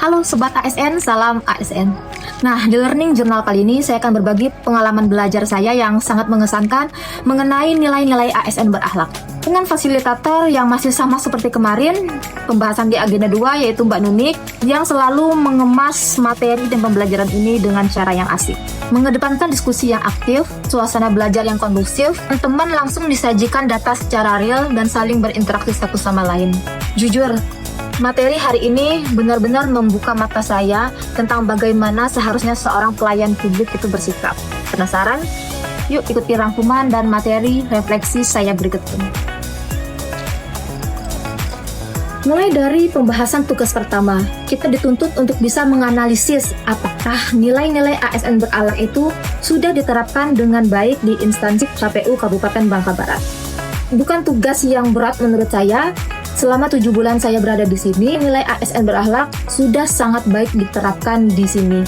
Halo Sobat ASN, salam ASN. Nah, di Learning Journal kali ini saya akan berbagi pengalaman belajar saya yang sangat mengesankan mengenai nilai-nilai ASN berakhlak. Dengan fasilitator yang masih sama seperti kemarin, pembahasan di agenda 2 yaitu Mbak Nunik yang selalu mengemas materi dan pembelajaran ini dengan cara yang asik. Mengedepankan diskusi yang aktif, suasana belajar yang kondusif, teman langsung disajikan data secara real dan saling berinteraksi satu sama lain. Jujur, materi hari ini benar-benar membuka mata saya tentang bagaimana seharusnya seorang pelayan publik itu bersikap. Penasaran? Yuk ikuti rangkuman dan materi refleksi saya berikut ini. Mulai dari pembahasan tugas pertama, kita dituntut untuk bisa menganalisis apakah nilai-nilai ASN berakhlak itu sudah diterapkan dengan baik di instansi KPU Kabupaten Bangka Barat. Bukan tugas yang berat menurut saya. Selama 7 bulan saya berada di sini, nilai ASN berakhlak sudah sangat baik diterapkan di sini.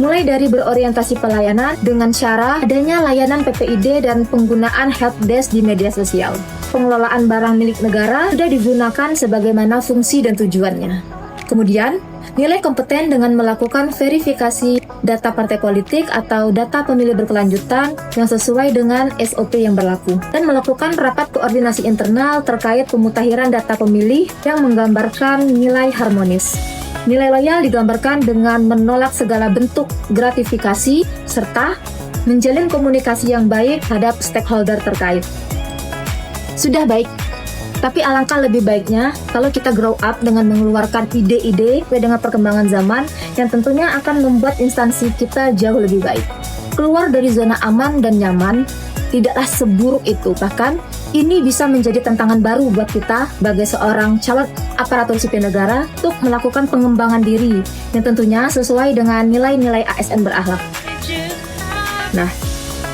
Mulai dari berorientasi pelayanan dengan cara adanya layanan PPID dan penggunaan helpdesk di media sosial. Pengelolaan barang milik negara sudah digunakan sebagaimana fungsi dan tujuannya. Kemudian, nilai kompeten dengan melakukan verifikasi data partai politik atau data pemilih berkelanjutan yang sesuai dengan SOP yang berlaku, dan melakukan rapat koordinasi internal terkait pemutakhiran data pemilih yang menggambarkan nilai harmonis. Nilai loyal digambarkan dengan menolak segala bentuk gratifikasi serta menjalin komunikasi yang baik terhadap stakeholder terkait. Sudah baik, tapi alangkah lebih baiknya kalau kita grow up dengan mengeluarkan ide-ide sesuai dengan perkembangan zaman yang tentunya akan membuat instansi kita jauh lebih baik. Keluar dari zona aman dan nyaman tidaklah seburuk itu, bahkan ini bisa menjadi tantangan baru buat kita sebagai seorang calon aparatur sipil negara untuk melakukan pengembangan diri yang tentunya sesuai dengan nilai-nilai ASN berakhlak. Nah,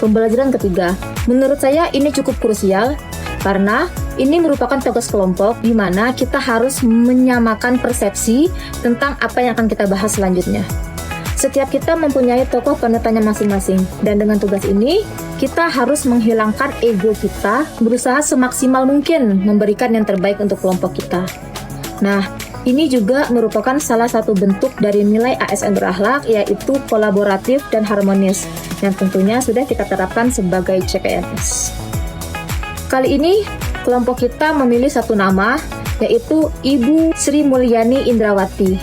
pembelajaran ketiga, menurut saya ini cukup krusial karena ini merupakan tugas kelompok di mana kita harus menyamakan persepsi tentang apa yang akan kita bahas selanjutnya. Setiap kita mempunyai tokoh panutannya masing-masing, dan dengan tugas ini, kita harus menghilangkan ego kita, berusaha semaksimal mungkin memberikan yang terbaik untuk kelompok kita. Nah, ini juga merupakan salah satu bentuk dari nilai ASN berakhlak, yaitu kolaboratif dan harmonis, yang tentunya sudah kita terapkan sebagai CPNS. Kali ini, kelompok kita memilih satu nama, yaitu Ibu Sri Mulyani Indrawati,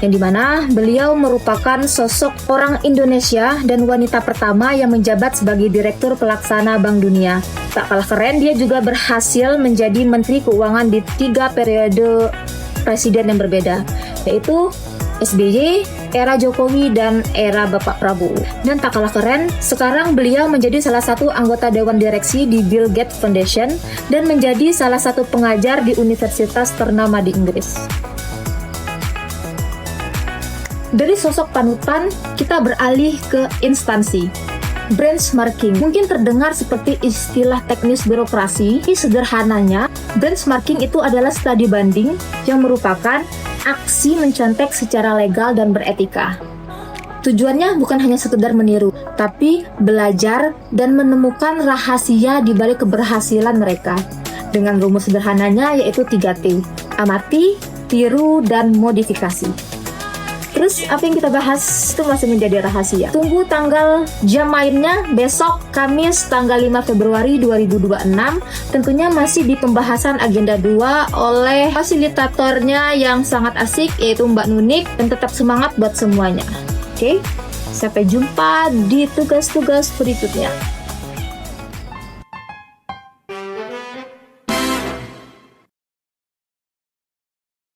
yang dimana beliau merupakan sosok orang Indonesia dan wanita pertama yang menjabat sebagai Direktur Pelaksana Bank Dunia. Tak kalah keren, dia juga berhasil menjadi Menteri Keuangan di 3 periode presiden yang berbeda, yaitu SBY, era Jokowi, dan era Bapak Prabowo. Dan tak kalah keren, sekarang beliau menjadi salah satu anggota Dewan Direksi di Bill Gates Foundation dan menjadi salah satu pengajar di universitas ternama di Inggris. Dari sosok panutan, kita beralih ke instansi. Benchmarking mungkin terdengar seperti istilah teknis birokrasi, tapi sederhananya, benchmarking itu adalah studi banding yang merupakan aksi mencontek secara legal dan beretika. Tujuannya bukan hanya sekedar meniru, tapi belajar dan menemukan rahasia di balik keberhasilan mereka. Dengan rumus sederhananya yaitu 3T, amati, tiru, dan modifikasi. Terus apa yang kita bahas itu masih menjadi rahasia. Tunggu tanggal jam mainnya besok Kamis tanggal 5 Februari 2026. Tentunya masih di pembahasan agenda 2 oleh fasilitatornya yang sangat asik yaitu Mbak Nunik, dan tetap semangat buat semuanya. Oke, sampai jumpa di tugas-tugas berikutnya.